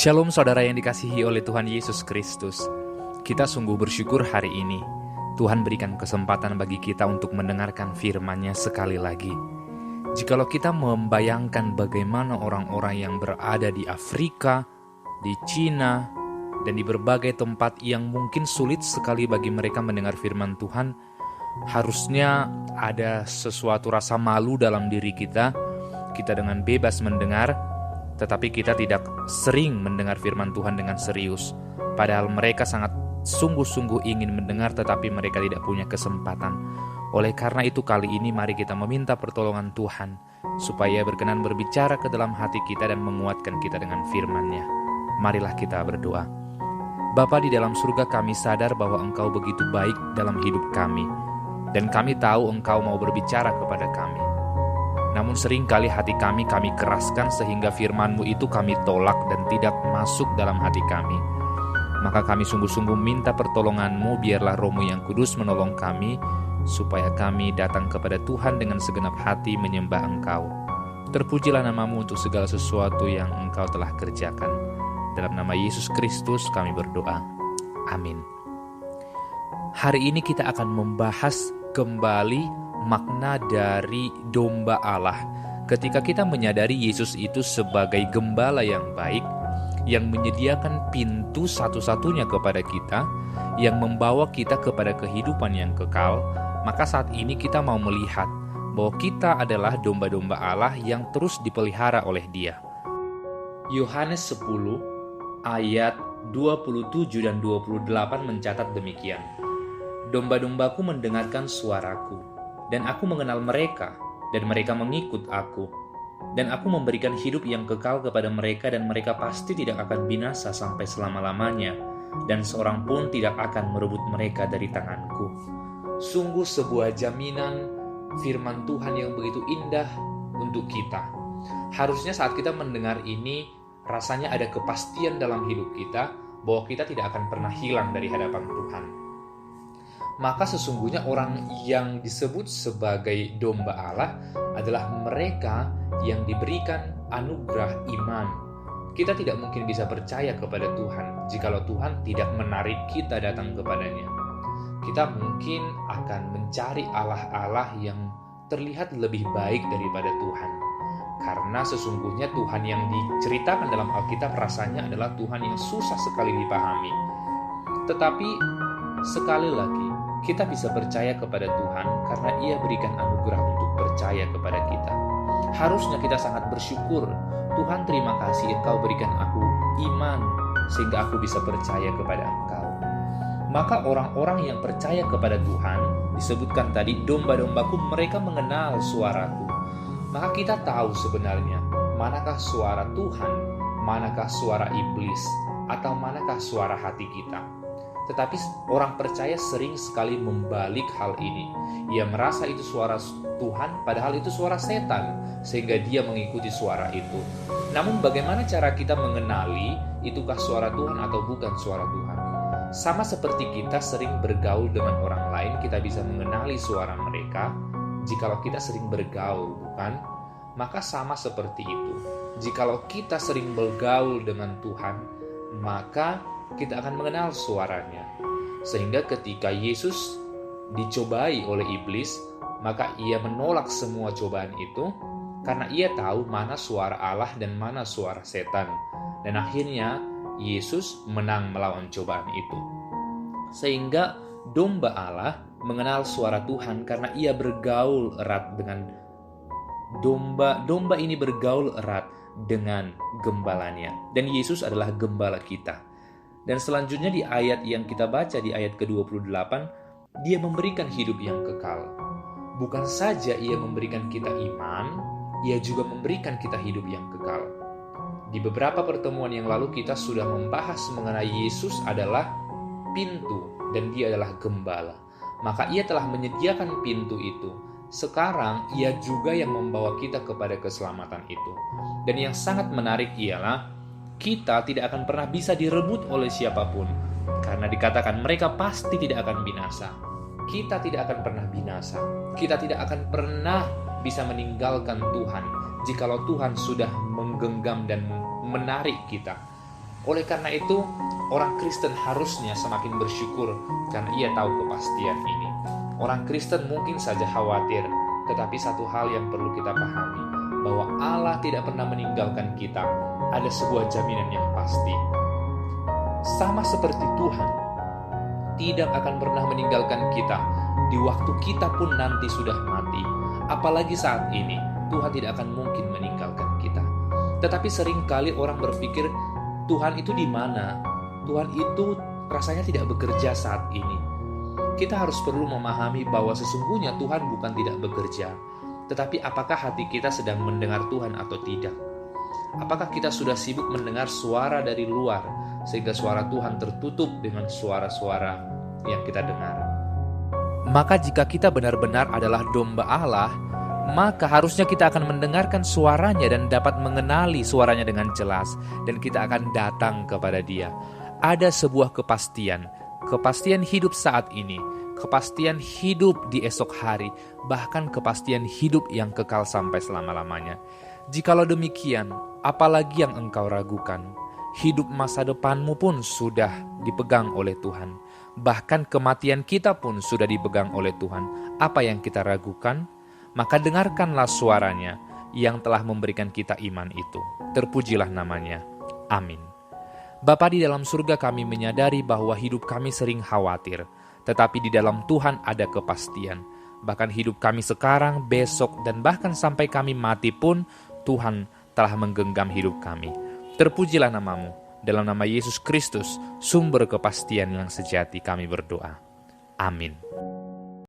Shalom saudara yang dikasihi oleh Tuhan Yesus Kristus. Kita sungguh bersyukur hari ini Tuhan berikan kesempatan bagi kita untuk mendengarkan firman-Nya sekali lagi. Jikalau kita membayangkan bagaimana orang-orang yang berada di Afrika, di Cina, dan di berbagai tempat yang mungkin sulit sekali bagi mereka mendengar firman Tuhan, harusnya ada sesuatu rasa malu dalam diri kita. Kita dengan bebas mendengar, tetapi kita tidak sering mendengar firman Tuhan dengan serius. Padahal mereka sangat sungguh-sungguh ingin mendengar, tetapi mereka tidak punya kesempatan. Oleh karena itu kali ini mari kita meminta pertolongan Tuhan, supaya berkenan berbicara ke dalam hati kita dan menguatkan kita dengan firman-Nya. Marilah kita berdoa. Bapa di dalam surga, kami sadar bahwa Engkau begitu baik dalam hidup kami, dan kami tahu Engkau mau berbicara kepada kami. Namun seringkali hati kami keraskan sehingga firman-Mu itu kami tolak dan tidak masuk dalam hati kami. Maka kami sungguh-sungguh minta pertolongan-Mu, biarlah Roh-Mu yang kudus menolong kami, supaya kami datang kepada Tuhan dengan segenap hati menyembah Engkau. Terpujilah nama-Mu untuk segala sesuatu yang Engkau telah kerjakan. Dalam nama Yesus Kristus kami berdoa. Amin. Hari ini kita akan membahas kembali makna dari domba Allah. Ketika kita menyadari Yesus itu sebagai gembala yang baik, yang menyediakan pintu satu-satunya kepada kita, yang membawa kita kepada kehidupan yang kekal, maka saat ini kita mau melihat bahwa kita adalah domba-domba Allah yang terus dipelihara oleh Dia. Yohanes 10 ayat 27 dan 28 mencatat demikian. Domba-dombaku mendengarkan suaraku, dan aku mengenal mereka, dan mereka mengikut aku. Dan aku memberikan hidup yang kekal kepada mereka, dan mereka pasti tidak akan binasa sampai selama-lamanya, dan seorang pun tidak akan merebut mereka dari tanganku. Sungguh sebuah jaminan firman Tuhan yang begitu indah untuk kita. Harusnya saat kita mendengar ini, rasanya ada kepastian dalam hidup kita, bahwa kita tidak akan pernah hilang dari hadapan Tuhan. Maka sesungguhnya orang yang disebut sebagai domba Allah adalah mereka yang diberikan anugerah iman. Kita tidak mungkin bisa percaya kepada Tuhan jikalau Tuhan tidak menarik kita datang kepadanya. Kita mungkin akan mencari Allah-Allah yang terlihat lebih baik daripada Tuhan. Karena sesungguhnya Tuhan yang diceritakan dalam Alkitab rasanya adalah Tuhan yang susah sekali dipahami. Tetapi sekali lagi, kita bisa percaya kepada Tuhan karena Ia berikan anugerah untuk percaya kepada kita. Harusnya kita sangat bersyukur. Tuhan, terima kasih Engkau berikan aku iman sehingga aku bisa percaya kepada Engkau. Maka orang-orang yang percaya kepada Tuhan, disebutkan tadi, domba-dombaku mereka mengenal suaraku. Maka kita tahu sebenarnya manakah suara Tuhan, manakah suara iblis, atau manakah suara hati kita. Tetapi orang percaya sering sekali membalik hal ini. Ia merasa itu suara Tuhan, padahal itu suara setan, sehingga dia mengikuti suara itu. Namun bagaimana cara kita mengenali itukah suara Tuhan atau bukan suara Tuhan? Sama seperti kita sering bergaul dengan orang lain, kita bisa mengenali suara mereka jikalau kita sering bergaul, bukan? Maka sama seperti itu. Jikalau kita sering bergaul dengan Tuhan, maka kita akan mengenal suaranya. Sehingga ketika Yesus dicobai oleh iblis, maka ia menolak semua cobaan itu karena ia tahu mana suara Allah dan mana suara setan. Dan akhirnya Yesus menang melawan cobaan itu. Sehingga domba Allah mengenal suara Tuhan karena ia bergaul erat dengan domba ini bergaul erat dengan gembalanya. Dan Yesus adalah gembala kita. Dan selanjutnya di ayat yang kita baca di ayat ke-28, Dia memberikan hidup yang kekal. Bukan saja Ia memberikan kita iman, Ia juga memberikan kita hidup yang kekal. Di beberapa pertemuan yang lalu kita sudah membahas mengenai Yesus adalah pintu dan Dia adalah gembala. Maka Ia telah menyediakan pintu itu. Sekarang Ia juga yang membawa kita kepada keselamatan itu. Dan yang sangat menarik ialah kita tidak akan pernah bisa direbut oleh siapapun, karena dikatakan mereka pasti tidak akan binasa. Kita tidak akan pernah binasa. Kita tidak akan pernah bisa meninggalkan Tuhan jikalau Tuhan sudah menggenggam dan menarik kita. Oleh karena itu, orang Kristen harusnya semakin bersyukur karena ia tahu kepastian ini. Orang Kristen mungkin saja khawatir, tetapi satu hal yang perlu kita pahami, bahwa Allah tidak pernah meninggalkan kita. Ada sebuah jaminan yang pasti. Sama seperti Tuhan tidak akan pernah meninggalkan kita di waktu kita pun nanti sudah mati. Apalagi saat ini, Tuhan tidak akan mungkin meninggalkan kita. Tetapi seringkali orang berpikir, Tuhan itu di mana? Tuhan itu rasanya tidak bekerja saat ini. Kita harus perlu memahami bahwa sesungguhnya Tuhan bukan tidak bekerja, tetapi apakah hati kita sedang mendengar Tuhan atau tidak? Apakah kita sudah sibuk mendengar suara dari luar, sehingga suara Tuhan tertutup dengan suara-suara yang kita dengar? Maka jika kita benar-benar adalah domba Allah, maka harusnya kita akan mendengarkan suaranya dan dapat mengenali suaranya dengan jelas, dan kita akan datang kepada Dia. Ada sebuah kepastian hidup saat ini, kepastian hidup di esok hari, bahkan kepastian hidup yang kekal sampai selama-lamanya. Jikalau demikian, apalagi yang engkau ragukan? Hidup masa depanmu pun sudah dipegang oleh Tuhan. Bahkan kematian kita pun sudah dipegang oleh Tuhan. Apa yang kita ragukan? Maka dengarkanlah suaranya yang telah memberikan kita iman itu. Terpujilah namanya. Amin. Bapa di dalam surga, kami menyadari bahwa hidup kami sering khawatir, tetapi di dalam Tuhan ada kepastian. Bahkan hidup kami sekarang, besok, dan bahkan sampai kami mati pun, Tuhan telah menggenggam hidup kami. Terpujilah namamu. Dalam nama Yesus Kristus, sumber kepastian yang sejati, kami berdoa. Amin.